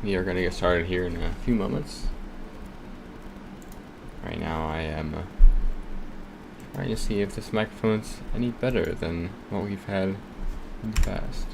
We are going to get started here in a few moments. Right now I am trying to see if this microphone's any better than what we've had in the past.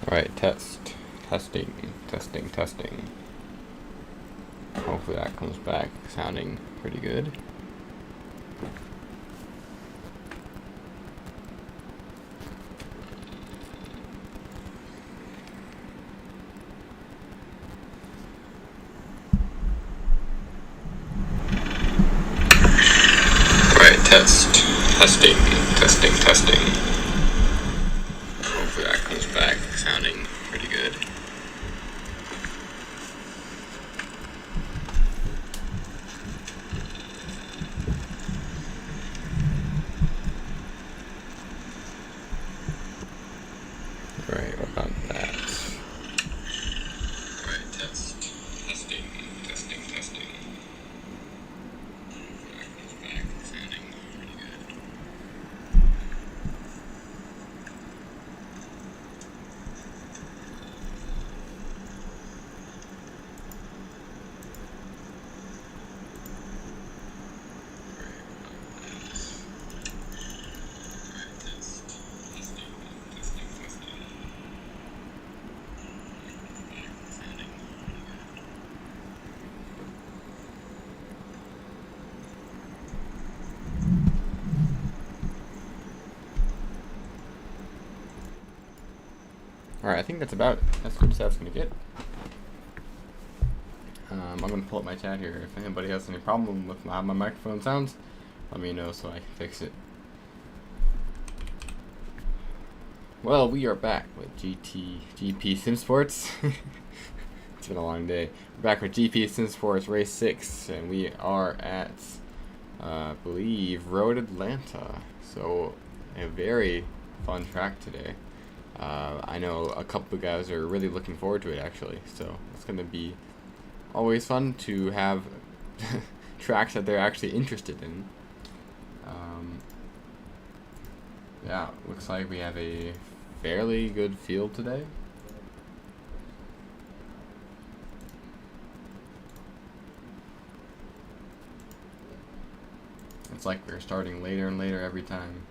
Alright, testing. Hopefully that comes back sounding pretty good. Alright, testing. Hopefully that comes back sounding pretty good. Alright, what about that? Alright, testing. Hopefully that comes back sounding pretty good. Alright, I think that's about as good as that's going to get. I'm going to pull up my chat here. If anybody has any problem with how my microphone sounds, let me know so I can fix it. Well, we are back with GP Simsports. It's been a long day. We're back with GP Simsports Race 6, and we are at, I believe, Road Atlanta. So, a very fun track today. I know a couple of guys are really looking forward to it, actually. So, it's going to be always fun to have tracks that they're actually interested in. Yeah, looks like we have a fairly good field today. It's like we're starting later and later every time.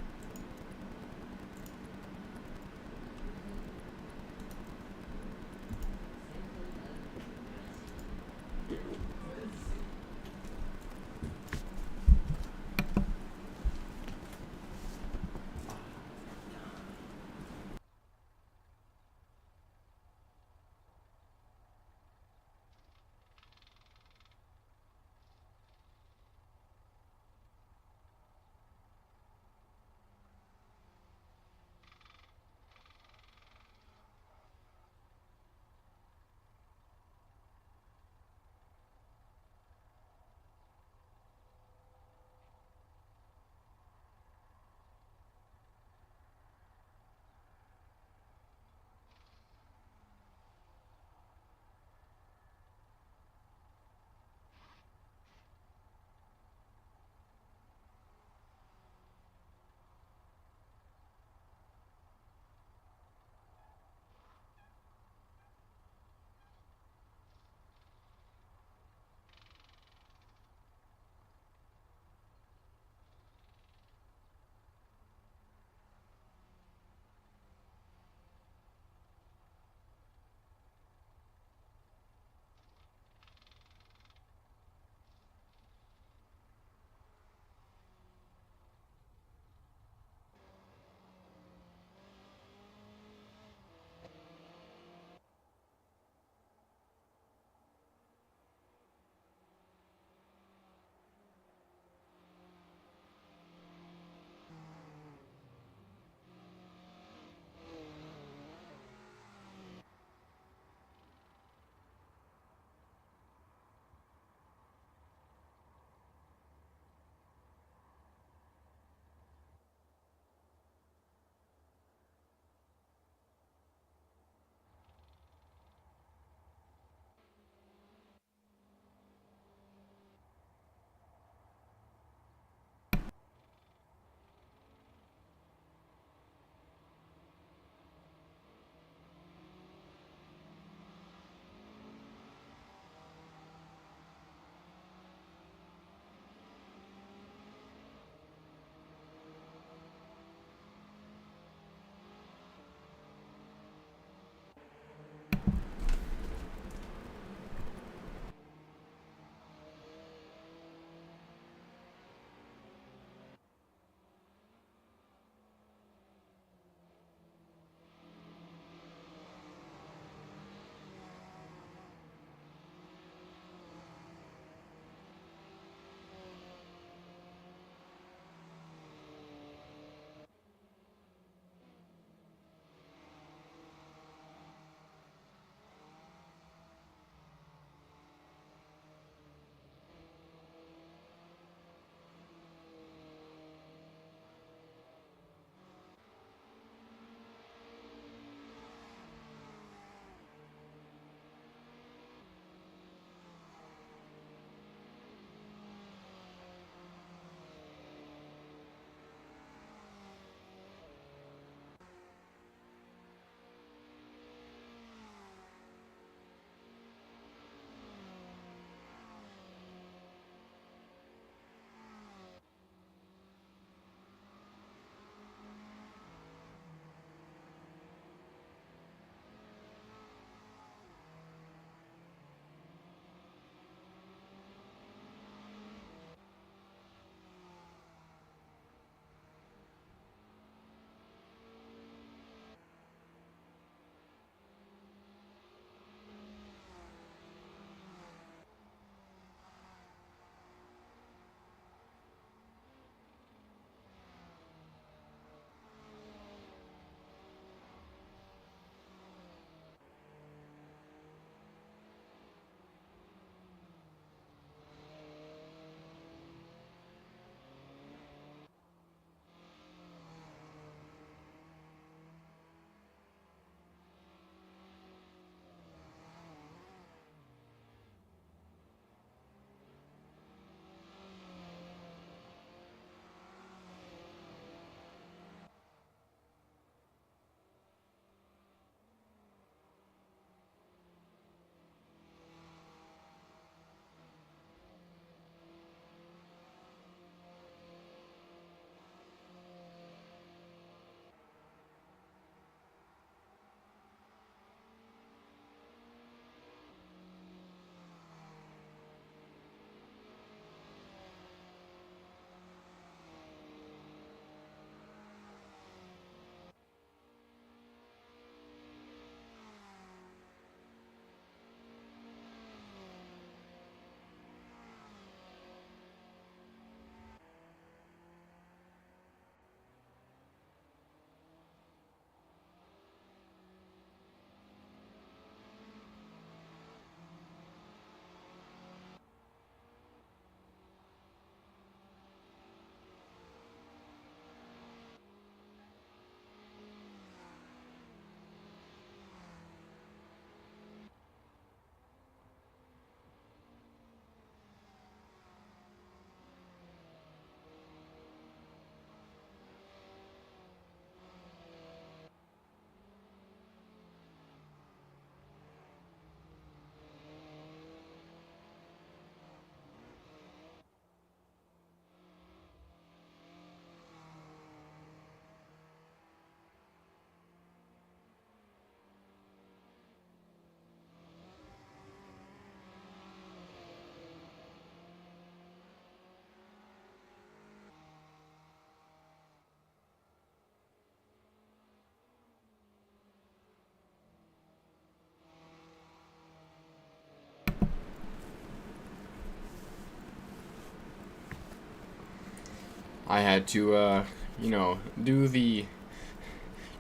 I had to, you know, do the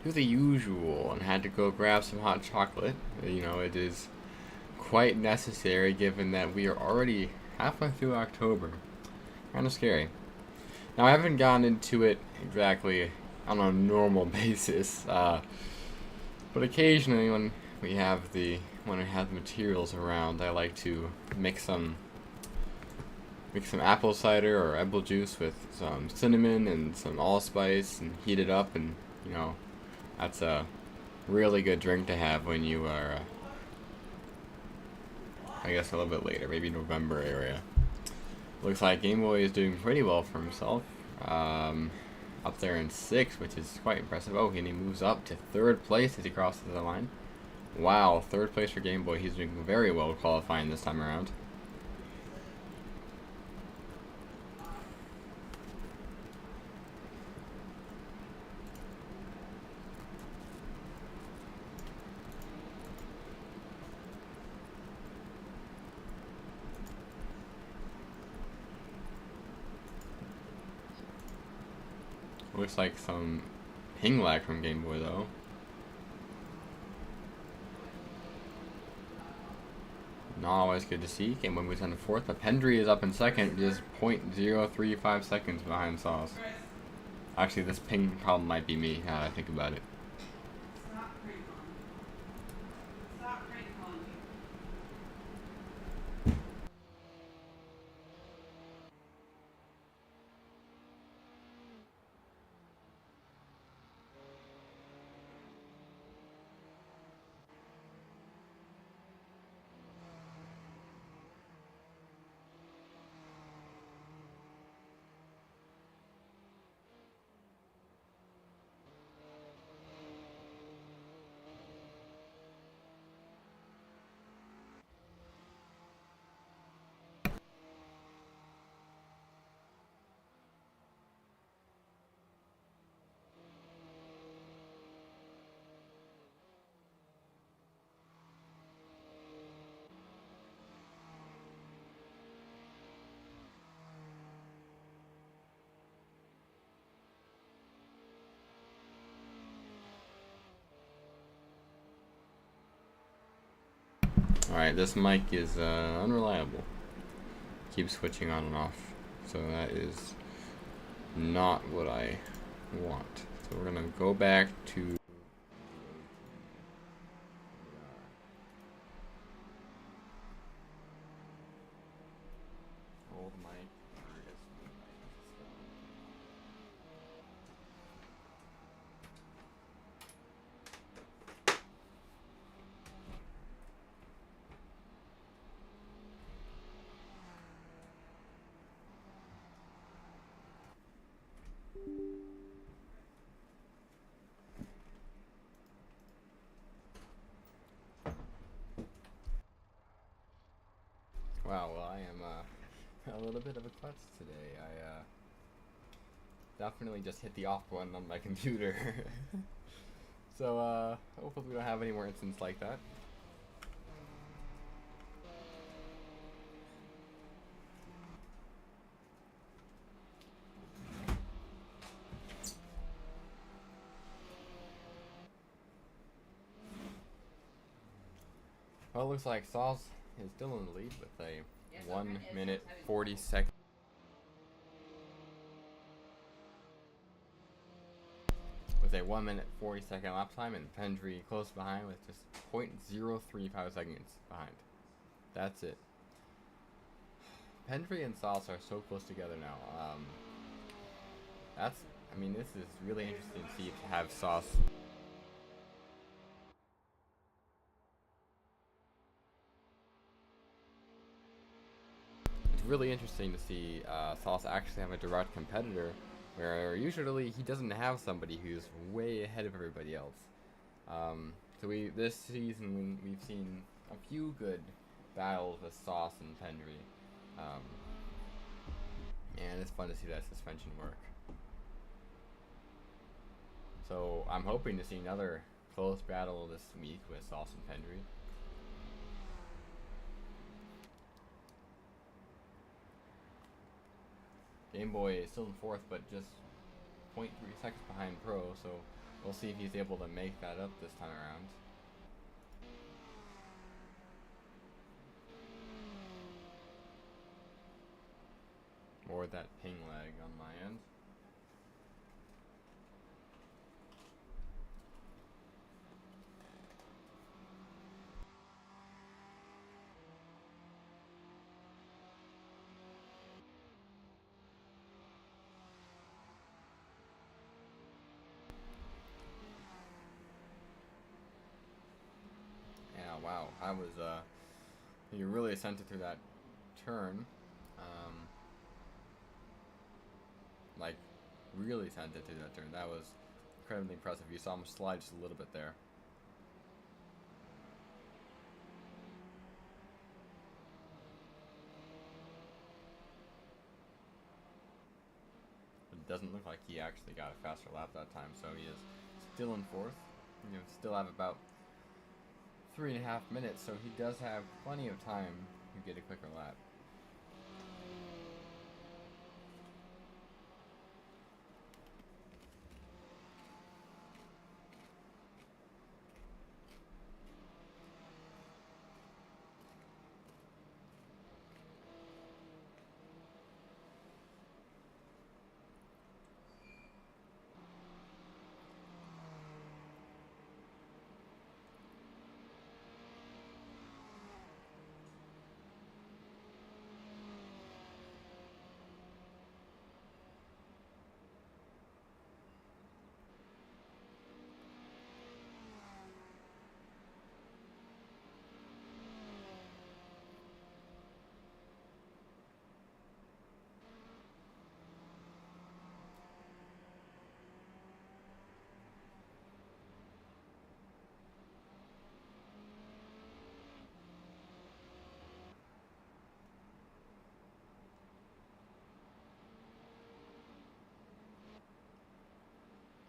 usual and had to go grab some hot chocolate. You know, it is quite necessary given that we are already halfway through October. Kind of scary. Now, I haven't gone into it exactly on a normal basis, but occasionally when I have the materials around, I like to mix some apple cider or apple juice with some cinnamon and some allspice and heat it up, and you know, that's a really good drink to have when you are, I guess, a little bit later, maybe November area. Looks like Game Boy is doing pretty well for himself. Up there in 6th, which is quite impressive. Oh, and he moves up to 3rd place as he crosses the line. Wow, 3rd place for Game Boy. He's doing very well qualifying this time around. Looks like some ping lag from Game Boy though. Not always good to see. Game Boy moves on to 4th, but Pendry is up in 2nd, just 0.035 seconds behind Sauce. Actually, this ping problem might be me, now that I think about it. Alright, this mic is unreliable. Keeps switching on and off. So that is not what I want. So we're gonna go back to old mic. Wow, well, I am a little bit of a klutz today. I definitely just hit the off button on my computer. So hopefully we don't have any more incidents like that. Well, it looks like Sauce is still in the lead with a 1 minute 40 second. With a 1 minute 40-second lap time, and Pendry close behind with just 0.035 seconds behind. That's it. Pendry and Sauce are so close together now. I mean, this is really interesting to see to have Sauce. It's really interesting to see Sauce actually have a direct competitor, where usually he doesn't have somebody who's way ahead of everybody else. So this season we've seen a few good battles with Sauce and Pendry, and it's fun to see that suspension work. So I'm hoping to see another close battle this week with Sauce and Pendry. Game Boy is still in fourth, but just 0.3 seconds behind Pro, so we'll see if he's able to make that up this time around. Or that ping lag on my end. Yeah, wow, I was, you really sent it through that turn. Like, really sent it through that turn. That was incredibly impressive. You saw him slide just a little bit there. But it doesn't look like he actually got a faster lap that time, so he is still in fourth. You know, still have about 3.5 minutes, so he does have plenty of time to get a quicker lap.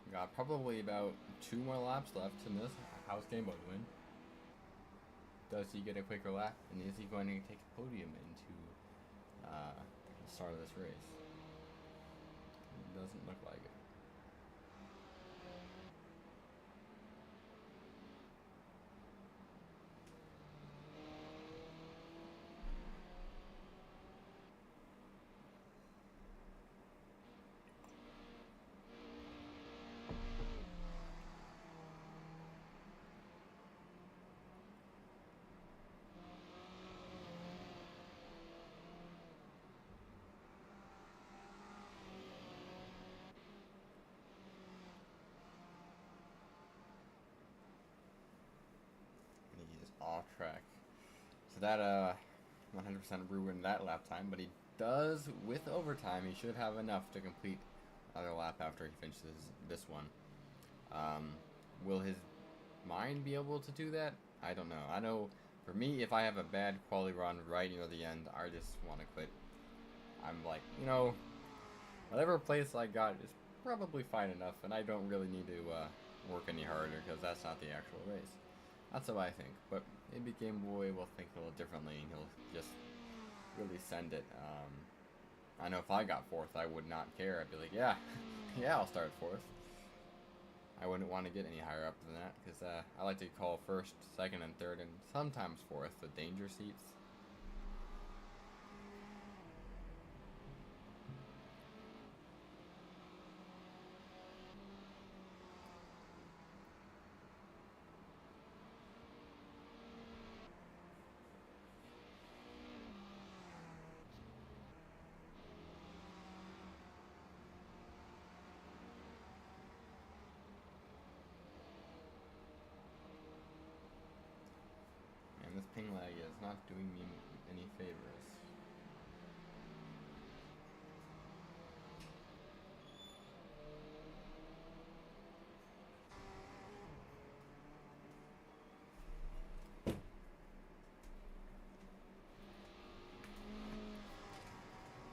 Got probably about 2 more laps left in this. How's Game Boy win? Does he get a quicker lap? And is he going to take a podium into the start of this race? It doesn't look like it. And he is off track. So that 100% ruined that lap time, but he does, with overtime, he should have enough to complete another lap after he finishes this one. Will his mind be able to do that? I don't know. I know for me, if I have a bad quality run right near the end, I just want to quit. I'm like, you know, whatever place I got is probably fine enough, and I don't really need to work any harder because that's not the actual race. That's how I think, but maybe Game Boy will think a little differently and he'll just really send it. I know if I got fourth, I would not care. I'd be like, yeah, yeah, I'll start fourth. I wouldn't want to get any higher up than that because I like to call first, second, and third, and sometimes fourth the danger seats. And this ping lag is not doing me any favors.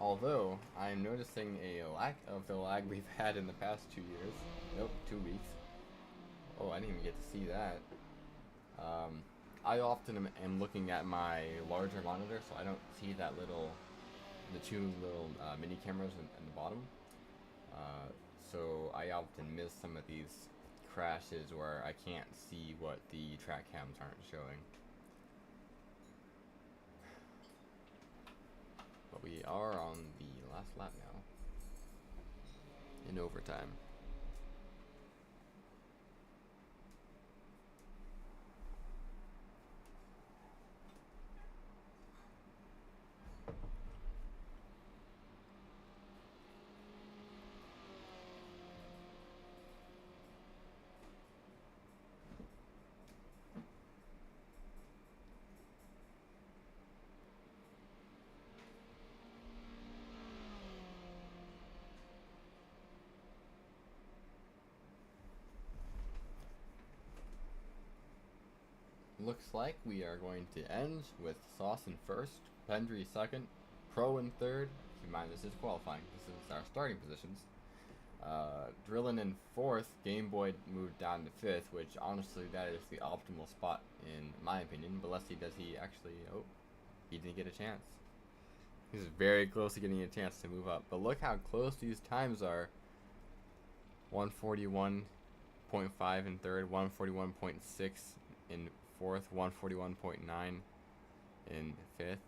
Although, I'm noticing a lack of the lag we've had in the past 2 years. Nope, 2 weeks. Oh, I didn't even get to see that. I often am looking at my larger monitor, so I don't see that little the two little mini cameras in the bottom. So I often miss some of these crashes where I can't see what the track cams aren't showing. But we are on the last lap now, in overtime. Looks like we are going to end with Sauce in first, Pendry second, Pro in third. Keep in mind this is qualifying. This is our starting positions. Drillin in fourth. Game Boy moved down to fifth, which honestly that is the optimal spot in my opinion. But let's see, does he actually? Oh, he didn't get a chance. He's very close to getting a chance to move up. But look how close these times are. 141.5 in third, 141.6 in fourth, 141.9 in fifth.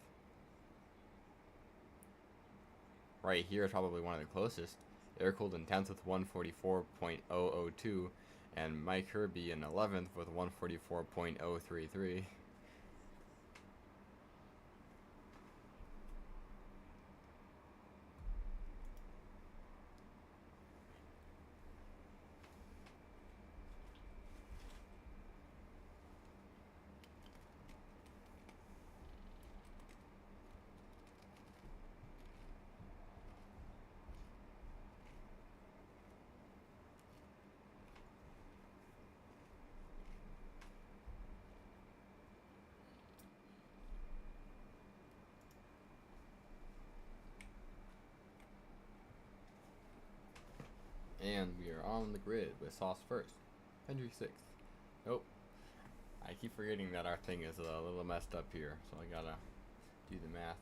Right here is probably one of the closest. Air-cooled in 10th with 144.002, and Mike Kirby in 11th with 144.033. And we are on the grid with Sauce first, Pendry sixth. Nope. I keep forgetting that our thing is a little messed up here, so I gotta do the math.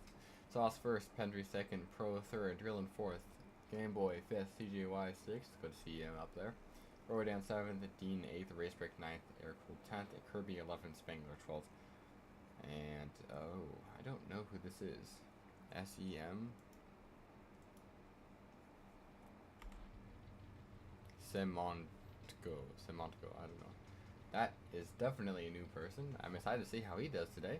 Sauce first, Pendry second, Pro third, Drillin fourth, Game Boy fifth, CJY sixth. Good to see him up there. Rodan seventh, Dean eighth, Racebreak ninth, Aircool 10th, Kirby 11th, Spangler 12th. And oh, I don't know who this is. SEM. Semontgo, I don't know. That is definitely a new person. I'm excited to see how he does today.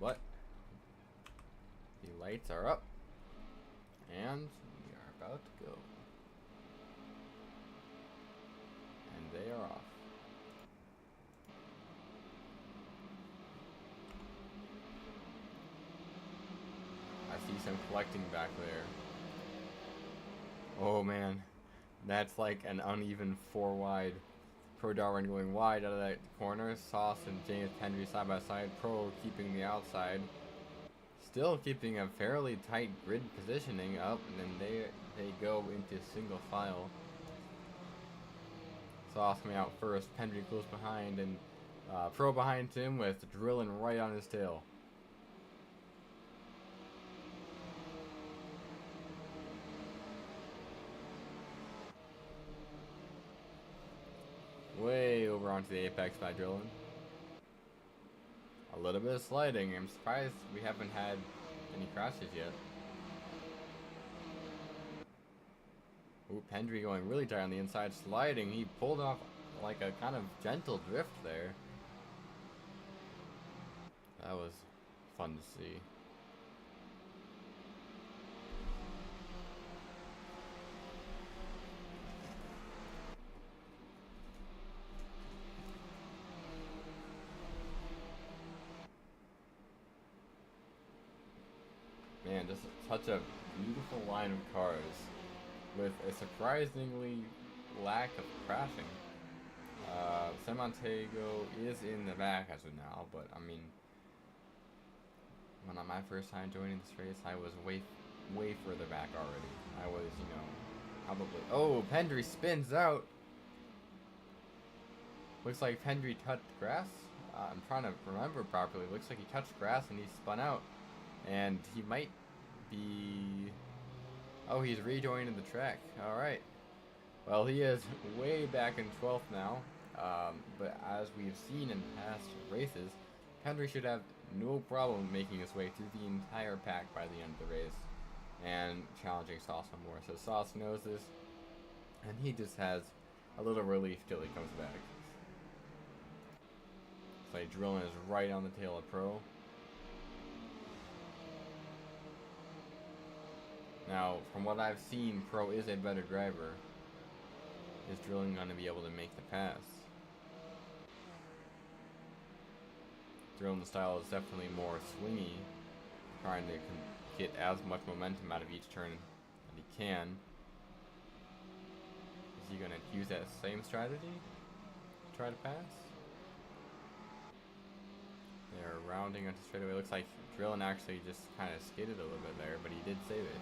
But the lights are up, and we are about to go. And they are off. I see some collecting back there. Oh man, that's like an uneven 4 wide. Pro Darwin going wide out of that corner. Sauce and James Pendry side by side. Pro keeping the outside. Still keeping a fairly tight grid positioning up, and then they go into single file. Sauce coming out first. Pendry close behind, and Pro behind him with Drillin right on his tail. Way over onto the apex by Drillin. A little bit of sliding. I'm surprised we haven't had any crashes yet. Ooh, Pendry going really tight on the inside, sliding. He pulled off like a kind of gentle drift there. That was fun to see. Man, just such a beautiful line of cars with a surprisingly lack of crashing. San Montego is in the back as of now, but I mean, when on my first time joining this race, I was way further back already. I was, you know, probably. Oh, Pendry spins out. Looks like Pendry touched grass. I'm trying to remember properly. It looks like he touched grass and he spun out. And he might be... Oh, he's rejoining the track. Alright. Well, he is way back in 12th now. But as we've seen in past races, Henry should have no problem making his way through the entire pack by the end of the race and challenging Sauce on more. So Sauce knows this, and he just has a little relief till he comes back. So Drilling is right on the tail of Pro. Now, from what I've seen, Pro is a better driver. Is Drilling going to be able to make the pass? Drilling style is definitely more swingy, trying to get as much momentum out of each turn that he can. Is he going to use that same strategy to try to pass? They're rounding onto straightaway. Looks like Drilling actually just kind of skidded a little bit there, but he did save it.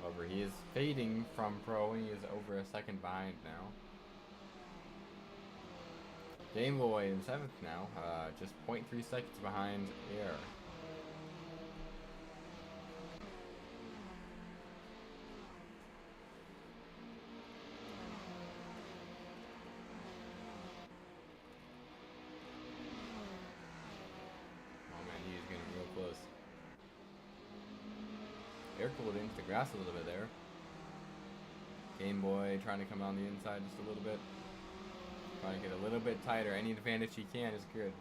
However, he is fading from Pro, and he is over a second behind now. Game Boy in 7th now, just 0.3 seconds behind Air. Oh man, he is getting real close. Air cooled into the grass a little bit there. Game Boy trying to come on the inside just a little bit. Trying to get a little bit tighter. Any advantage he can is good.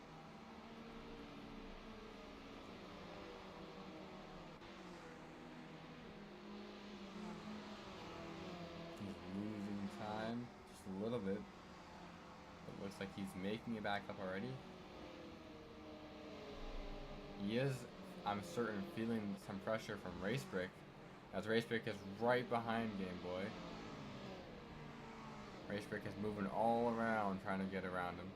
He's losing time just a little bit. But it looks like he's making it back up already. He is, I'm certain, feeling some pressure from Racebrick, as Racebrick is right behind Game Boy. Racebrick is moving all around, trying to get around him.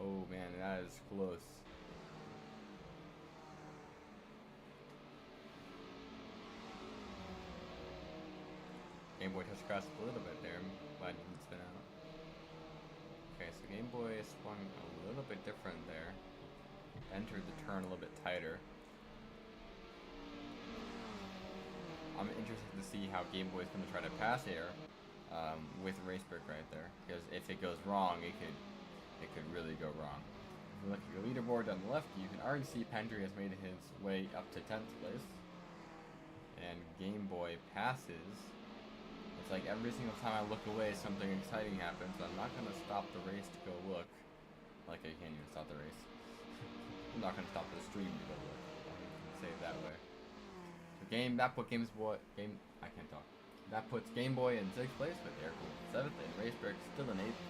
Oh man, that is close. Game Boy touched grass a little bit there, but didn't spin out. Okay, so Game Boy swung a little bit different there. Entered the turn a little bit tighter. I'm interested to see how Game Boy is going to try to pass Air with Racebrick right there, because if it goes wrong, it could really go wrong. If you look at your leaderboard on the left, you can already see Pendry has made his way up to 10th place, and Game Boy passes. It's like every single time I look away, something exciting happens. I'm not going to stop the race to go look. Like I can't even stop the race. I'm not gonna stop the stream to go look. Say it that way. So I can't talk. That puts Game Boy in 6th place with Air Cooled in 7th, and Racebrick still in 8th.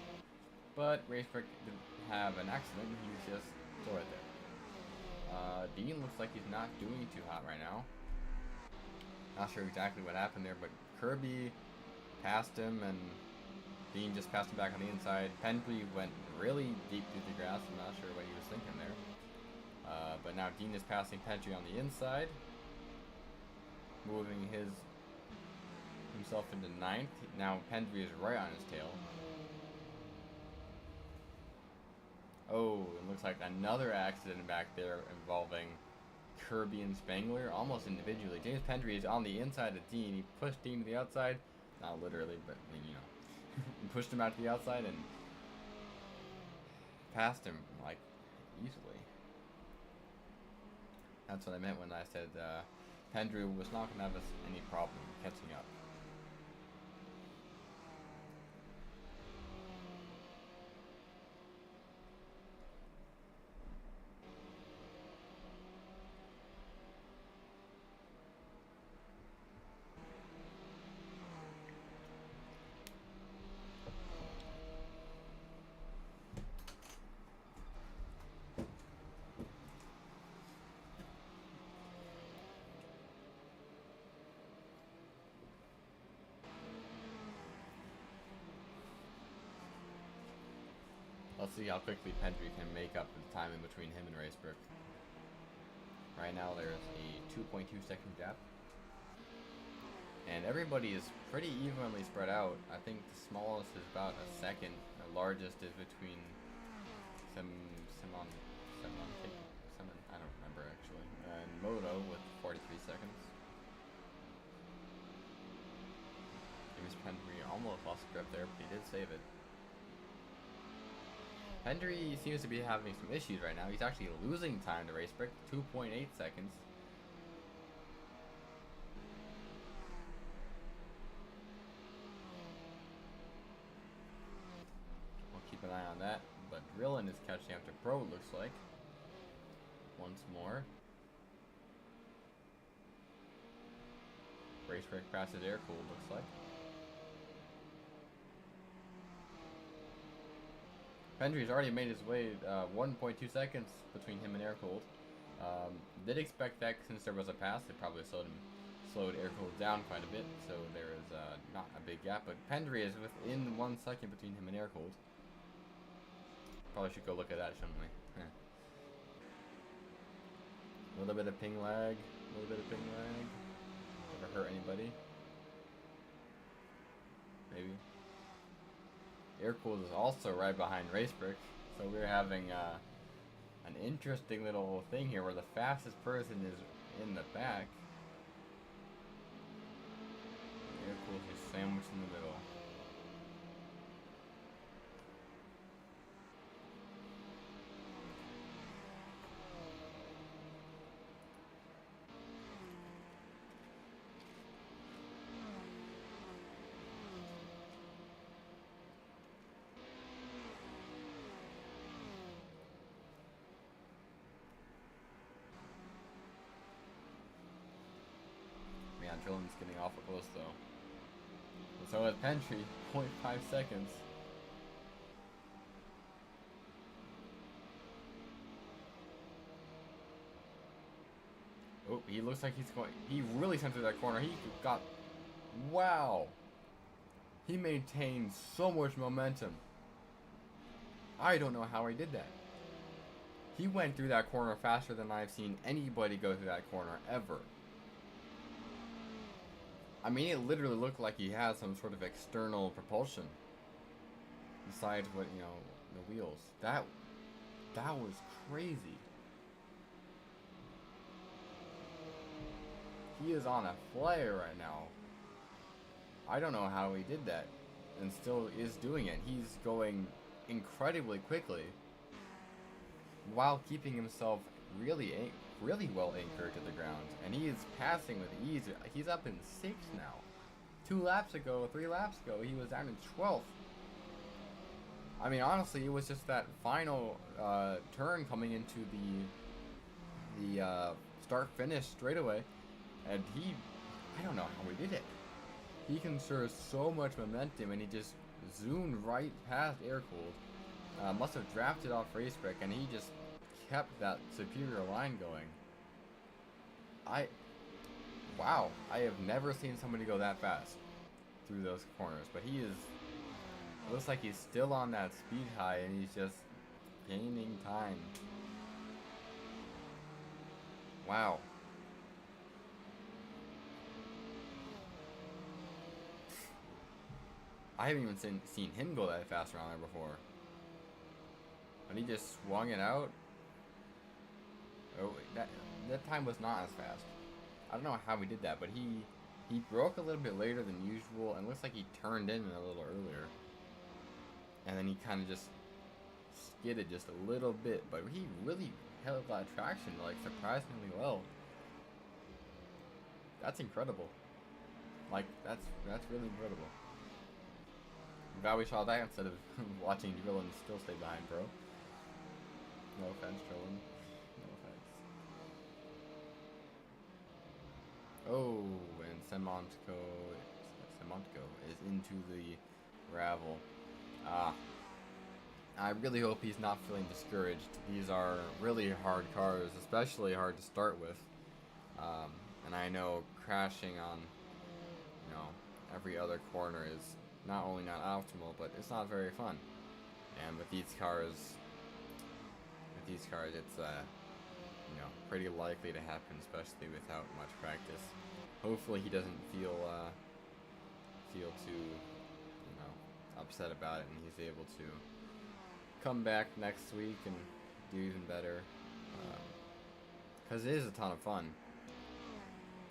But Racebrick didn't have an accident, he was just still right there. Dean looks like he's not doing too hot right now. Not sure exactly what happened there, but Kirby passed him, and Dean just passed him back on the inside. Pendry went really deep through the grass. I'm not sure what he was thinking there. But now Dean is passing Pendry on the inside, moving himself into 9th. Now Pendry is right on his tail. Oh, it looks like another accident back there involving Kirby and Spangler, almost individually. James Pendry is on the inside of Dean. He pushed Dean to the outside. Not literally, but you know. Pushed him out to the outside and passed him, like, easily. That's what I meant when I said Pendry was not going to have any problem catching up. Let's see how quickly Pendry can make up the time in between him and Racebrick. Right now there's a 2.2 second gap. And everybody is pretty evenly spread out. I think the smallest is about a second. The largest is between I don't remember actually. And Moto with 43 seconds. James Pendry almost lost the grip there, but he did save it. Pendry seems to be having some issues right now. He's actually losing time to Racebreak, 2.8 seconds. We'll keep an eye on that. But Drillin is catching up to Pro, it looks like. Once more. Racebreak passes air-cooled, looks like. Pendry's already made his way 1.2 seconds between him and air-cooled. Did expect that since there was a pass, it probably slowed air-cooled down quite a bit, so there is not a big gap. But Pendry is within 1 second between him and air-cooled. Probably should go look at that, shouldn't we? A little bit of ping lag. Never hurt anybody. Maybe. Air-cooled is also right behind Racebreak, so we're having an interesting little thing here where the fastest person is in the back. Air-cooled is sandwiched in the middle. Man, Drillin's getting awful close though. And so is Pendry, 0.5 seconds. Oh, he looks like he's going. He really sent through that corner. He got. Wow. He maintained so much momentum. I don't know how he did that. He went through that corner faster than I've seen anybody go through that corner ever. I mean, it literally looked like he had some sort of external propulsion. Besides what, you know, the wheels. That was crazy. He is on a flyer right now. I don't know how he did that and still is doing it. He's going incredibly quickly while keeping himself really well anchored to the ground, and he is passing with ease. He's up in 6th now. 3 laps ago, he was down in 12th. I mean, honestly, it was just that final turn coming into the start-finish straightaway, and I don't know how he did it. He conserved so much momentum, and he just zoomed right past air-cooled. Must have drafted off Racebreak, and he just kept that superior line going. Wow, I have never seen somebody go that fast through those corners, but he is, it looks like he's still on that speed high, and he's just gaining time. Wow. I haven't even seen him go that fast around there before. And he just swung it out. Oh, that time was not as fast. I don't know how he did that, but he broke a little bit later than usual, and looks like he turned in a little earlier. And then he kind of just skidded just a little bit, but he really held that traction like surprisingly well. That's incredible. Like that's really incredible. I'm glad we saw that instead of watching Drillin still stay behind, bro. No offense, Drillin. No offense. Oh, and Simsports is into the gravel. I really hope he's not feeling discouraged. These are really hard cars, especially hard to start with. And I know crashing on, you know, every other corner is not only not optimal, but it's not very fun. And with these cars, it's you know, pretty likely to happen, especially without much practice. Hopefully he doesn't feel too, you know, upset about it, and he's able to come back next week and do even better. Because it is a ton of fun.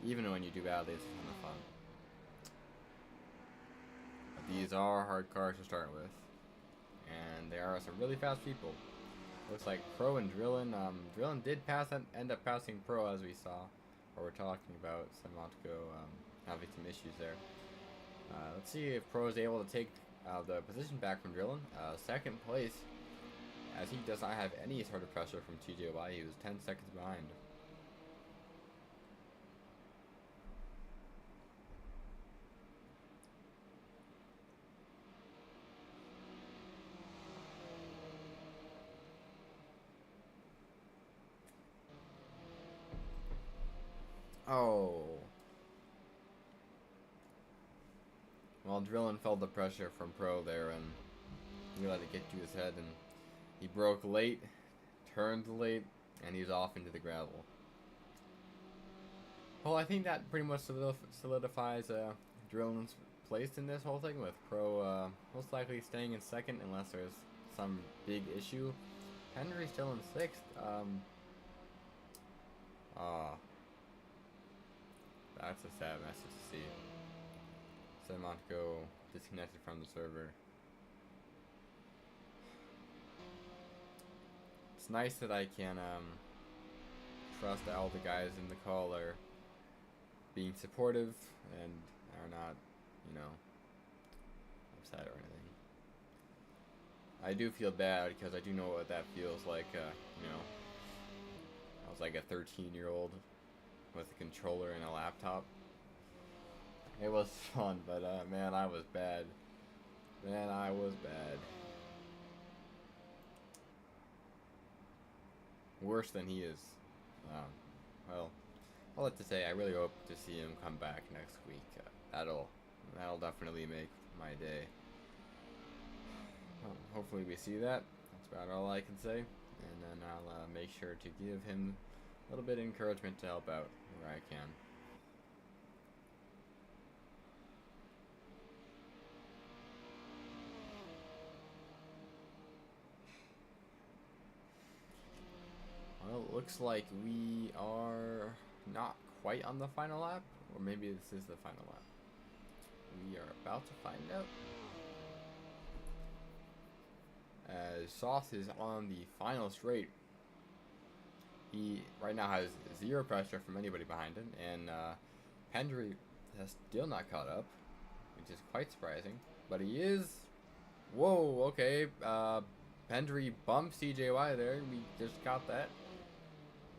Even when you do badly, it's a ton of fun. But these are hard cars to start with. And there are some really fast people. Looks like Pro and Drillin. Drillin did end up passing Pro, as we saw. Or we're talking about Simontico having some issues there. Let's see if Pro is able to take the position back from Drillin. Second place, as he does not have any sort of pressure from TJY. He was 10 seconds behind. Oh. Well, Drillin felt the pressure from Pro there, and he let it get to his head, and he broke late, turned late, and he's off into the gravel. Well, I think that pretty much solidifies Drillin's place in this whole thing, with Pro most likely staying in second unless there's some big issue. Henry's still in sixth. That's a sad message to see. Simontico disconnected from the server. It's nice that I can trust that all the guys in the call are being supportive and are not, you know, upset or anything. I do feel bad because I do know what that feels like. You know, I was like a 13-year-old with a controller and a laptop. It was fun, but man, I was bad. Man, I was bad. Worse than he is. Well, I'll have to say, I really hope to see him come back next week. That'll definitely make my day. Well, hopefully we see that. That's about all I can say. And then I'll make sure to give him a little bit of encouragement to help out where I can. Well, it looks like we are not quite on the final lap, or maybe this is the final lap. We are about to find out. As Sauce is on the final straight. He right now has zero pressure from anybody behind him, and Hendry has still not caught up, which is quite surprising. But he is. Whoa, okay. Hendry bumped CJY there. We just got that.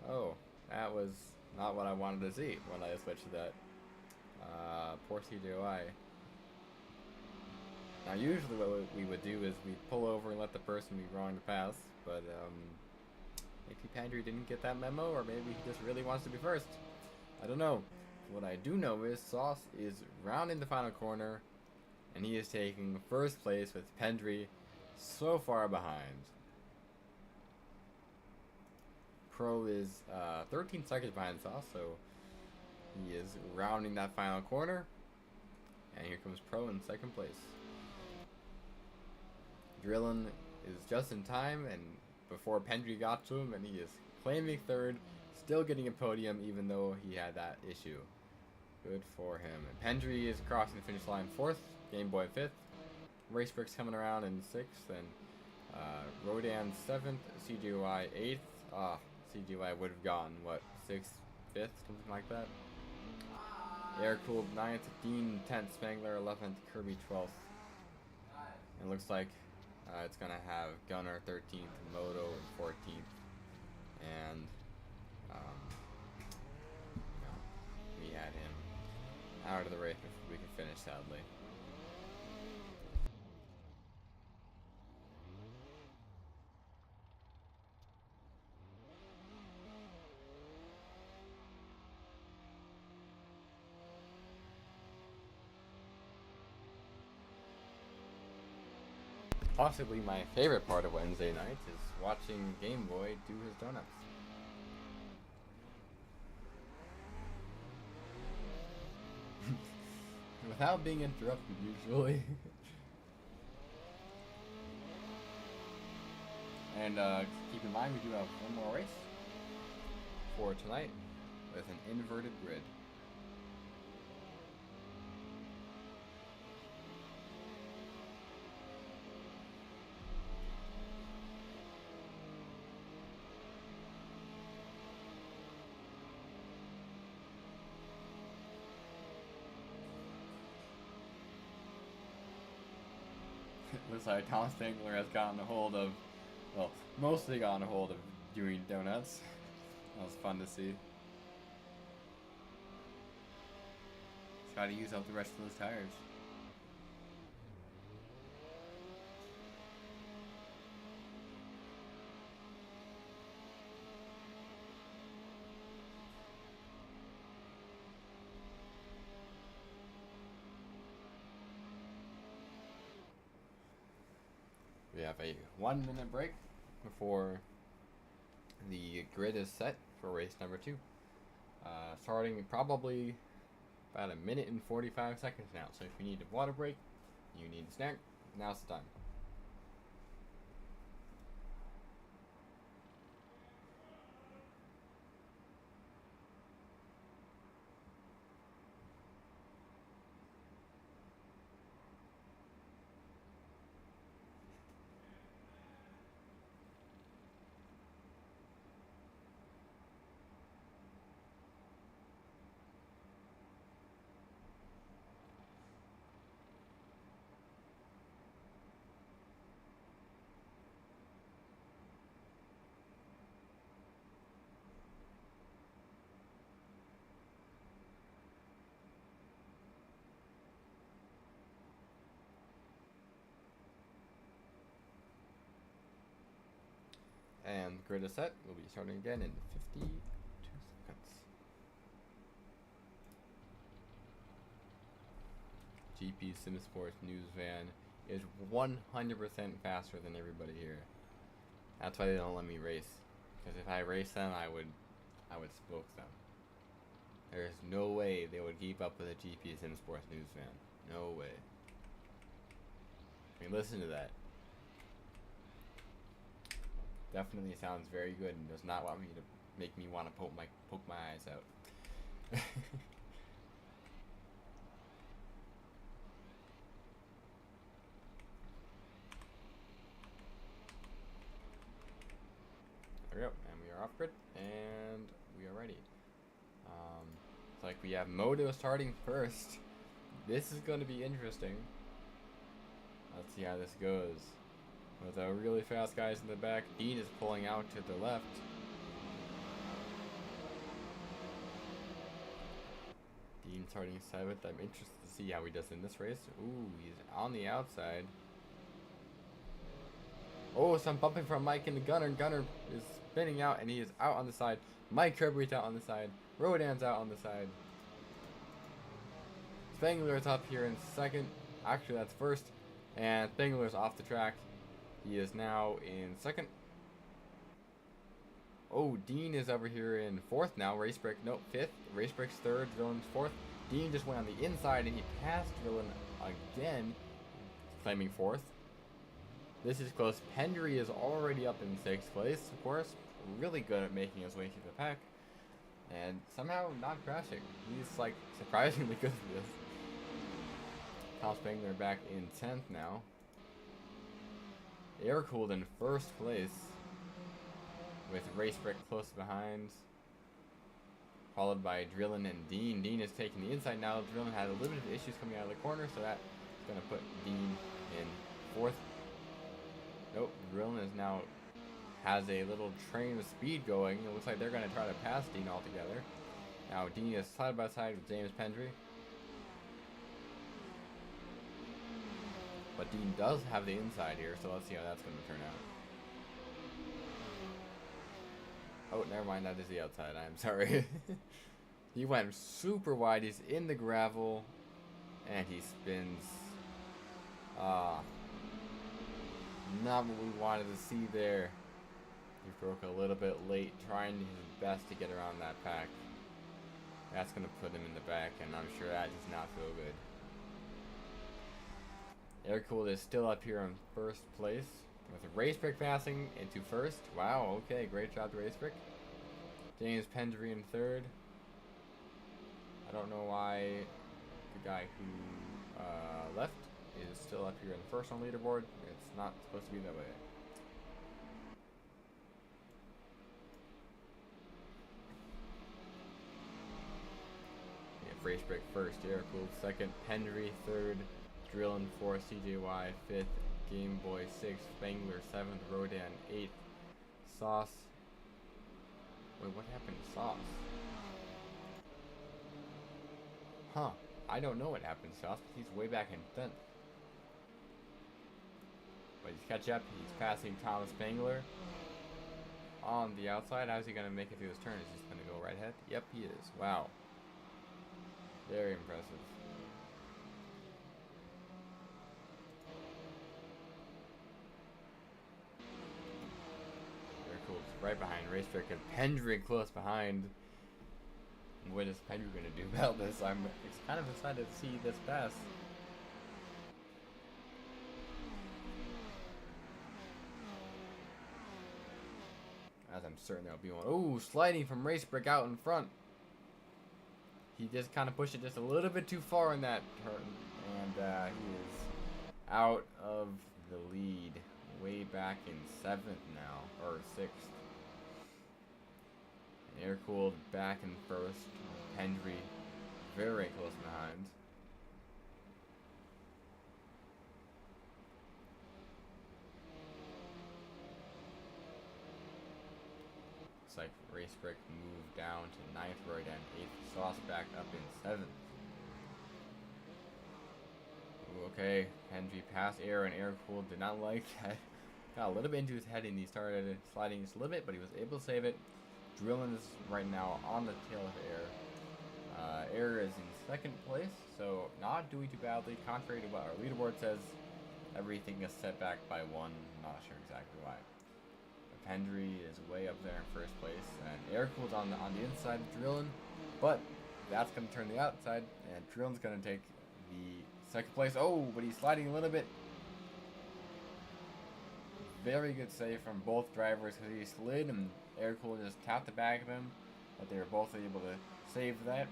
Oh, that was not what I wanted to see when I switched to that. Poor CJY. Now, usually what we would do is we pull over and let the person be wrong to pass, but maybe Pandry didn't get that memo, or maybe he just really wants to be first. I don't know. What I do know is Sauce is rounding the final corner, and he is taking first place with Pendry so far behind. Pro is 13 seconds behind Sauce, so he is rounding that final corner. And here comes Pro in second place. Drillin is just in time, and before Pendry got to him, and he is claiming third, still getting a podium even though he had that issue. Good for him. And Pendry is crossing the finish line fourth, Game Boy fifth, Racebricks coming around in sixth, and Rodan seventh, CGY eighth. CGY would have gotten what, sixth, fifth, something like that. Air-cooled 9th, Dean 10th, Spangler 11th, Kirby 12th. And it looks like it's going to have Gunner 13th, Moto 14th, and we had him out of the race before we could finish, sadly. Possibly my favorite part of Wednesday nights is watching Game Boy do his donuts. Without being interrupted, usually. And keep in mind we do have one more race for tonight with an inverted grid. Looks like Thomas Spangler has gotten a hold of, well, mostly gotten a hold of doing donuts. That was fun to see. He's got to use up the rest of those tires. We have a 1 minute break before the grid is set for race number 2. Starting probably about 1 minute and 45 seconds now. So if you need a water break, you need a snack, now's the time. And the grid is set. We'll be starting again in 52 seconds. GP Simsports news van is 100% faster than everybody here. That's why they don't let me race. Because if I race them, I would smoke them. There's no way they would keep up with a GP Simsports news van. No way. I mean, listen to that. Definitely sounds very good and does not want me to make me want to poke my eyes out. There we go, and we are off grid, and we are ready. It's like we have Moto starting first. This is going to be interesting. Let's see how this goes. With the really fast guys in the back, Dean is pulling out to the left. Dean starting 7th. I'm interested to see how he does in this race. Ooh, he's on the outside. Oh, some bumping from Mike and the Gunner. Gunner is spinning out and he is out on the side. Mike Kirby's out on the side. Rodan's out on the side. Spangler's up here in 2nd. Actually, that's 1st. And Spangler's off the track. He is now in 2nd. Oh, Dean is over here in 4th now. Racebreak, nope, 5th. Racebreak's 3rd. Villain's 4th. Dean just went on the inside and he passed Villain again, claiming 4th. This is close. Pendry is already up in 6th place, of course. Really good at making his way through the pack. And somehow not crashing. He's like surprisingly good at this. Tom Spangler back in 10th now. Air-cooled in 1st place, with Racebreak close behind, followed by Drillin and Dean. Dean is taking the inside now. Drillin had a little bit of issues coming out of the corner, so that's going to put Dean in 4th. Nope, Drillin is now has a little train of speed going. It looks like they're going to try to pass Dean altogether. Now Dean is side by side with James Pendry. But Dean does have the inside here, so let's see how that's going to turn out. Oh, never mind, that is the outside. I'm sorry. He went super wide. He's in the gravel. And he spins. Not what we wanted to see there. He broke a little bit late, trying his best to get around that pack. That's going to put him in the back, and I'm sure that does not feel good. Air-cooled is still up here in 1st place. With a Racebrick passing into first. Wow, okay, great job to Racebrick. James Pendry in third. I don't know why the guy who left is still up here in the first on leaderboard. It's not supposed to be that way. Racebrick first, Air-Cooled second, Pendry third, Drillin fourth, CJY fifth, Game Boy sixth, Spangler seventh, Rodan eighth, Sauce. Wait, what happened to Sauce? Huh, I don't know what happened to Sauce, but he's way back in 10th. But he's catch up, he's passing Thomas Spangler on the outside. How's he going to make it through his turn? Is he just going to go right ahead? Yep, he is. Wow. Very impressive. Very cool. It's right behind Racebrick and Pendry close behind. And what is Pendry going to do about this? I'm kind of excited to see this pass. As I'm certain there'll be one. Oh, sliding from Racebrick out in front. He just kind of pushed it just a little bit too far in that turn, and he is out of the lead, way back in 7th now, or 6th. Air-Cooled back in first, Pendry very close behind. Looks like Racebrick moved down to 9th, Rodan 8th, Sauce back up in 7th. Ooh, okay, Pendry passed Air, and Air-Cooled did not like that. Got a little bit into his head and he started sliding just a little bit, but he was able to save it. Drillin is right now on the tail of Air. Air is in 2nd place, so not doing too badly, contrary to what our leaderboard says. Everything is set back by 1, not sure exactly why. Pendry is way up there in 1st place, and Air-Cooled on the inside of Drillin, but that's going to turn the outside, and Drillin's going to take the 2nd place. Oh, but he's sliding a little bit. Very good save from both drivers because he slid and Air-Cooled just tapped the back of him, but they were both able to save that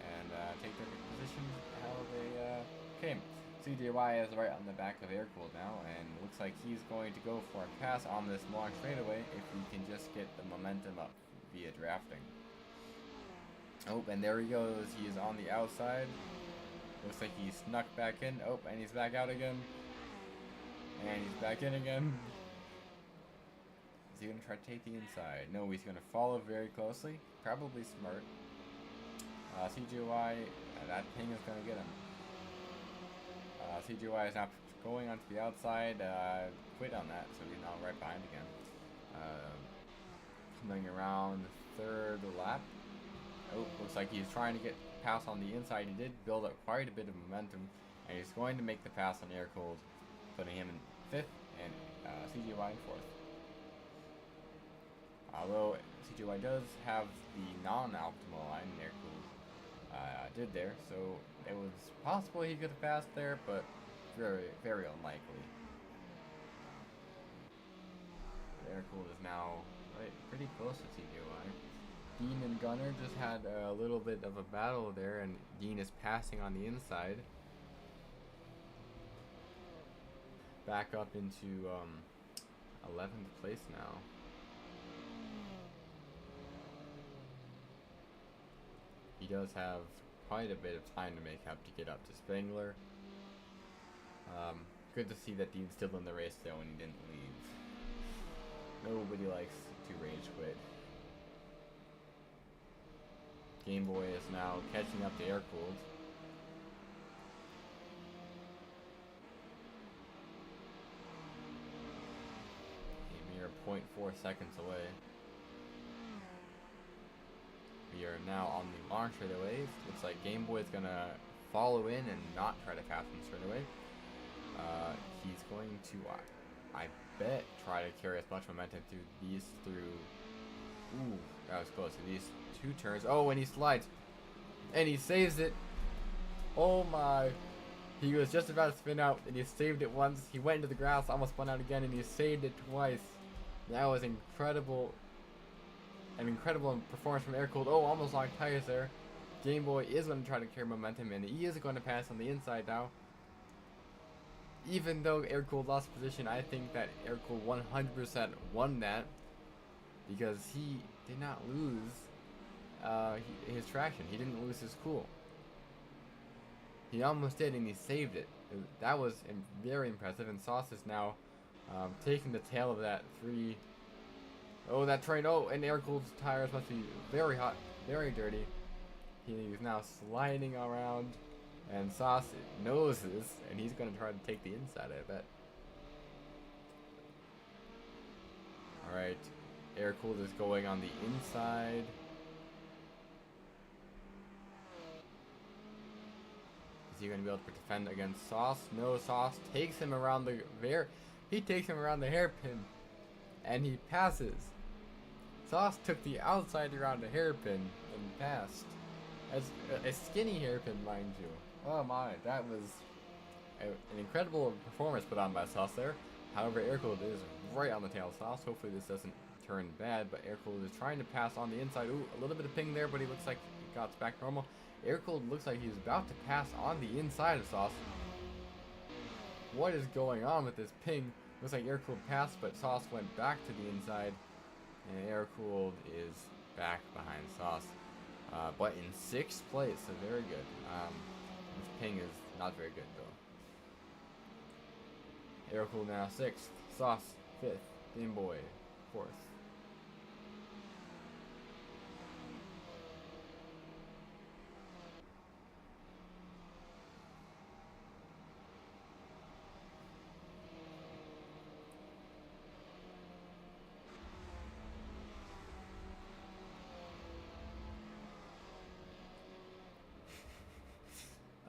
and take their position how they came. CJY is right on the back of Air-Cooled now, and looks like he's going to go for a pass on this long straightaway if he can just get the momentum up via drafting. Oh, and there he goes. He is on the outside. Looks like he snuck back in. Oh, and he's back out again. And he's back in again. Is he going to try to take the inside? No, he's going to follow very closely. Probably smart. CJY, that ping is going to get him. CJY is now going onto the outside, quit on that, so he's now right behind again. Coming around the 3rd lap. Oh, looks like he's trying to get pass on the inside. He did build up quite a bit of momentum, and he's going to make the pass on Air-Cooled, putting him in 5th and CJY in 4th. Although CJY does have the non-optimal line, Air-Cooled did there, so it was possible he could have passed there, but very, very unlikely. Air-Cooled is now pretty close to CJY. Dean and Gunner just had a little bit of a battle there, and Dean is passing on the inside. Back up into 11th place now. He does have quite a bit of time to make up to get up to Spangler. Good to see that Dean's still in the race though and he didn't leave. Nobody likes to rage quit. Game Boy is now catching up to Air-Cooled. A mere 0.4 seconds away. We are now on the long straightaways. Looks like Game Boy is going to follow in and not try to pass him straight away. He's going to, I bet, try to carry as much momentum through these Ooh, that was close. To these 2 turns. Oh, and he slides. And he saves it. Oh my. He was just about to spin out, and he saved it once. He went into the grass, almost spun out again, and he saved it twice. That was incredible. An incredible performance from Air Cooled. Oh, almost locked tires there. Game Boy is going to try to carry momentum, and he is going to pass on the inside now. Even though Air Cooled lost position, I think that Air Cooled 100% won that, because he did not lose his traction. He didn't lose his cool. He almost did, and he saved it. That was very impressive, and Sauce is now taking the tail of that 3. Oh, that train. Oh, and Air Cooled's tires must be very hot, very dirty. He's now sliding around, and Sauce knows this, and he's going to try to take the inside, I bet. Alright, Air Cooled is going on the inside. Is he going to be able to defend against Sauce? No, Sauce takes him around the hairpin, and he passes. Sauce took the outside around the hairpin and passed. As a skinny hairpin, mind you. Oh my, that was an incredible performance put on by Sauce there. However, Air Cooled is right on the tail of Sauce. Hopefully this doesn't turn bad, but Air Cooled is trying to pass on the inside. Ooh, a little bit of ping there, but he looks like he got back normal. Air Cooled looks like he's about to pass on the inside of Sauce. What is going on with this ping? Looks like Air Cooled passed, but Sauce went back to the inside, and Air Cooled is back behind Sauce. But in 6th place, so very good. This ping is not very good though. Air Cooled now 6th, Sauce 5th, Game Boy 4th.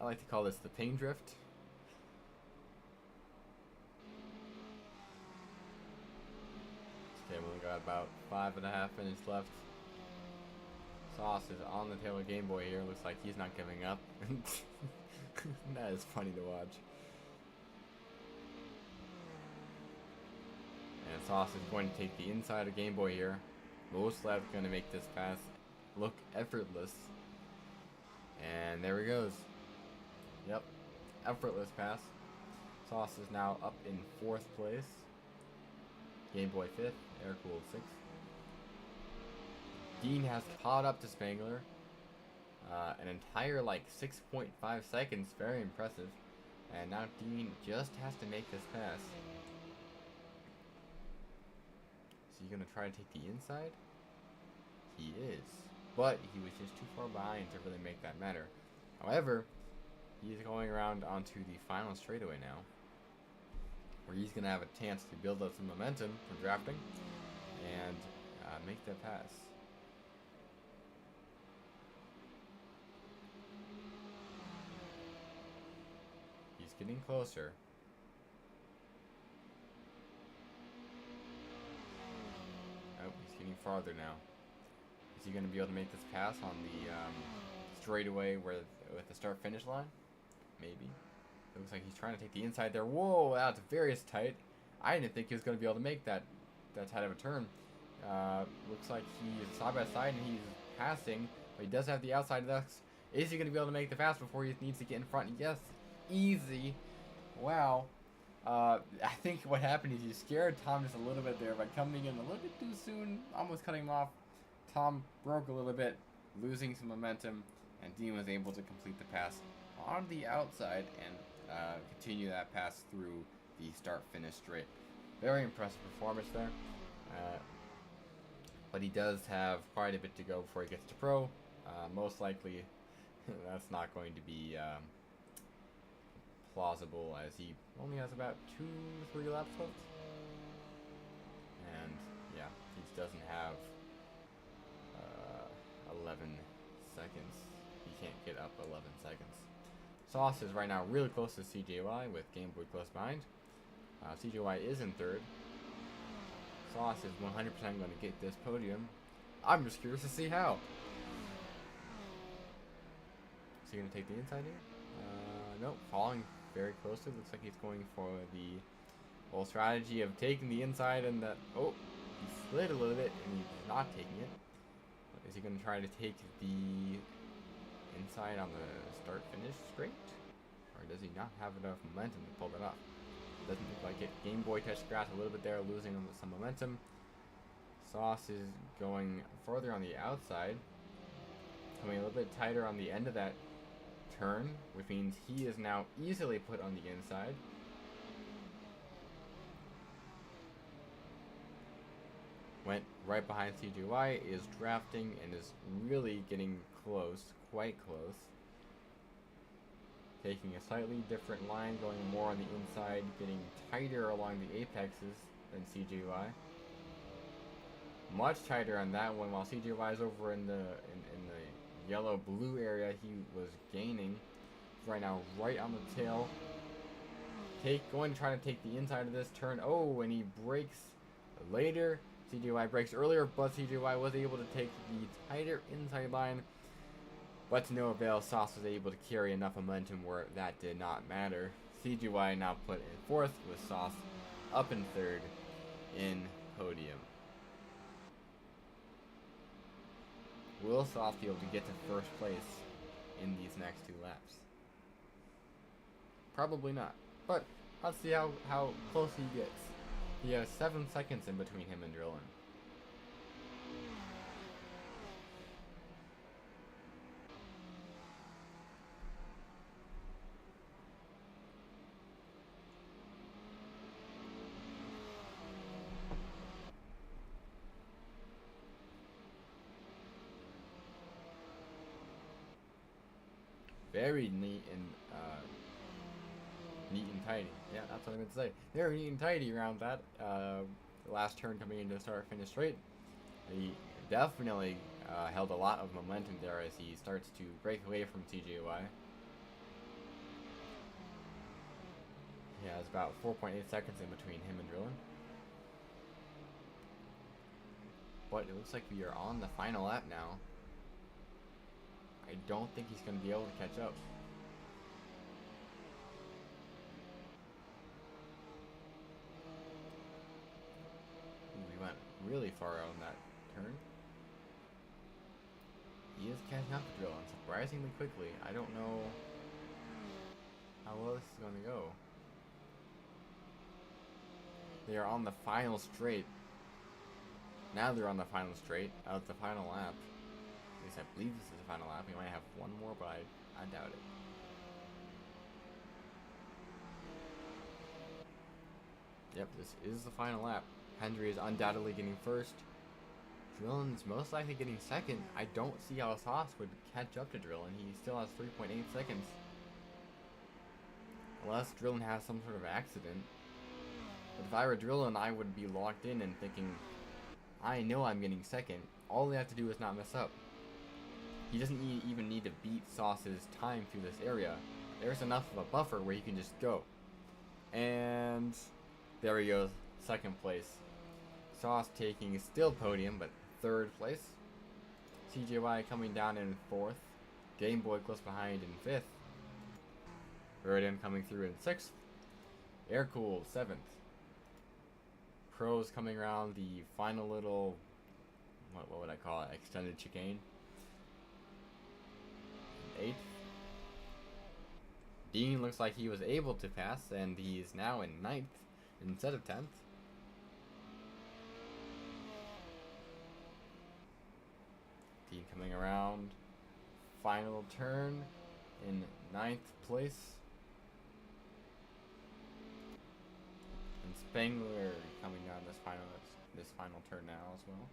I like to call this the ping drift. Okay, we only got about 5.5 minutes left. Sauce is on the tail of Game Boy here. Looks like he's not giving up. That is funny to watch. And Sauce is going to take the inside of Game Boy here. Most left going to make this pass look effortless. And there he goes. Yep, effortless pass. Sauce is now up in 4th place. Game Boy 5th, Air Cooled 6th. Dean has caught up to Spangler. An entire like 6.5 seconds, very impressive. And now Dean just has to make this pass. Is he gonna try to take the inside? He is. But he was just too far behind to really make that matter. However, he's going around onto the final straightaway now, where he's going to have a chance to build up some momentum from drafting and make that pass. He's getting closer. Oh, he's getting farther now. Is he going to be able to make this pass on the straightaway with the start-finish line? Maybe. It looks like he's trying to take the inside there. Whoa, that's very tight. I didn't think he was going to be able to make that tight of a turn. Looks like he's side by side and he's passing, but he does have the outside left. Is he going to be able to make the pass before he needs to get in front? Yes, easy. Wow. I think what happened is he scared Tom just a little bit there by coming in a little bit too soon, almost cutting him off. Tom broke a little bit, losing some momentum, and Dean was able to complete the pass on the outside and continue that pass through the start-finish straight. Very impressive performance there. But he does have quite a bit to go before he gets to pro. Most likely that's not going to be plausible, as he only has about 2-3 laps left. And yeah, he doesn't have 11 seconds. He can't get up 11 seconds. Sauce is right now really close to CJY with Game Boy close behind. CJY is in 3rd. Sauce is 100% going to get this podium. I'm just curious to see how. Is he going to take the inside here? Nope, falling very closely. Looks like he's going for the whole strategy of taking the inside and that. Oh, he slid a little bit and he's not taking it. Is he going to try to take the inside on the start-finish straight? Or does he not have enough momentum to pull that off? Doesn't look like it. Game Boy touched grass a little bit there, losing some momentum. Sauce is going further on the outside, coming a little bit tighter on the end of that turn, which means he is now easily put on the inside. Went right behind CGY, is drafting, and is really getting close, quite close. Taking a slightly different line, going more on the inside, getting tighter along the apexes than CGY. Much tighter on that one, while CGY is over in the yellow-blue area. He was gaining. Right now, right on the tail. Going to try to take the inside of this turn. Oh, and he brakes later. CGY brakes earlier, but CGY was able to take the tighter inside line. But to no avail, Sauce was able to carry enough momentum where that did not matter. CGY now put in fourth, with Sauce up in third in podium. Will Sauce be able to get to first place in these next 2 laps? Probably not. But let's see how close he gets. He has 7 seconds in between him and Drillin. Very neat and tidy. Yeah, that's what I meant to say. Very neat and tidy around that. The last turn coming into start-finish straight. He definitely held a lot of momentum there as he starts to break away from TJY. He has about 4.8 seconds in between him and Drillin. But it looks like we are on the final lap now. I don't think he's going to be able to catch up. Ooh, we went really far out on that turn. He is catching up to Drillin surprisingly quickly. I don't know how well this is going to go. They are on the final straight. Now they're on the final straight. It's the final lap. At least I believe this is the final lap. We might have one more, but I doubt it. Yep, this is the final lap. Hendry is undoubtedly getting first. Drillin's most likely getting second. I don't see how Sauce would catch up to Drillin. He still has 3.8 seconds. Unless Drillin has some sort of accident. But if I were Drillin, I would be locked in and thinking, I know I'm getting second. All they have to do is not mess up. He doesn't even need to beat Sauce's time through this area. There's enough of a buffer where he can just go. And there he goes, second place. Sauce taking still podium, but third place. CJY coming down in fourth. Game Boy close behind in fifth. Verdin coming through in sixth. Air-cooled seventh. Pros coming around the final little, what would I call it, extended chicane. 8th. Dean looks like he was able to pass, and he's now in 9th instead of 10th. Dean coming around, final turn in 9th place. And Spengler coming down this final turn now as well.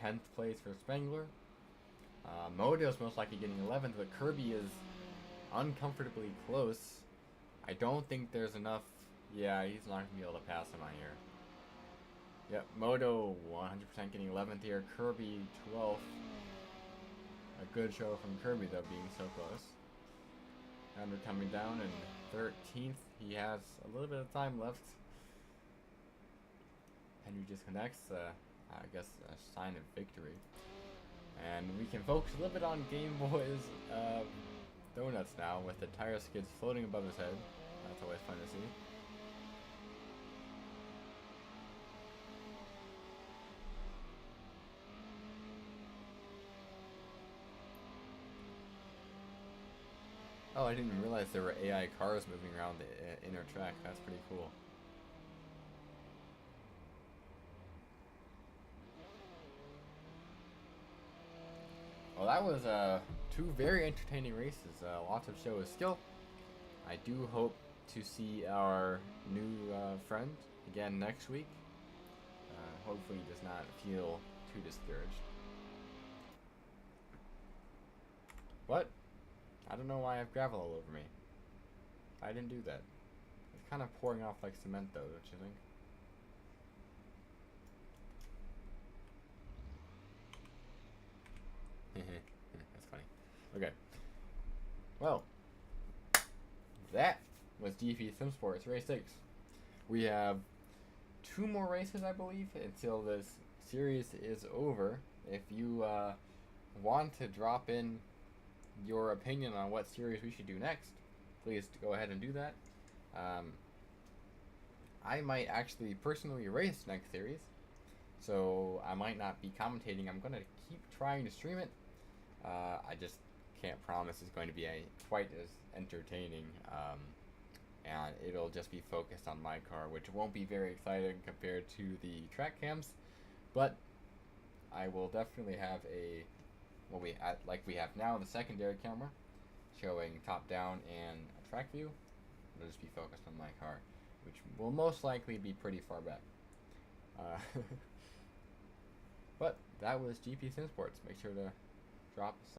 10th place for Spengler. Modo's most likely getting 11th, but Kirby is uncomfortably close. I don't think there's enough. Yeah, he's not going to be able to pass him on here. Yep, Modo 100% getting 11th here. Kirby 12th. A good show from Kirby, though, being so close. And we're coming down in 13th. He has a little bit of time left. Henry disconnects. I guess a sign of victory. And we can focus a little bit on Game Boy's donuts now with the tire skids floating above his head. That's always fun to see. Oh, I didn't even realize there were AI cars moving around the inner track. That's pretty cool. Well, that was two very entertaining races. Lots of show of skill. I do hope to see our new friend again next week. Hopefully he does not feel too discouraged. What? I don't know why I have gravel all over me. I didn't do that. It's kind of pouring off like cement though, don't you think? That's funny. Okay. Well, that was GP Simsports Race 6. We have 2 more races, I believe, until this series is over. If you want to drop in your opinion on what series we should do next, please go ahead and do that. I might actually personally race next series, so I might not be commentating. I'm going to keep trying to stream it. I just can't promise it's going to be quite as entertaining, and it'll just be focused on my car, which won't be very exciting compared to the track cams, but I will definitely have like we have now, the secondary camera showing top down and a track view. It'll just be focused on my car, which will most likely be pretty far back. But that was GP Simsports. Make sure to drop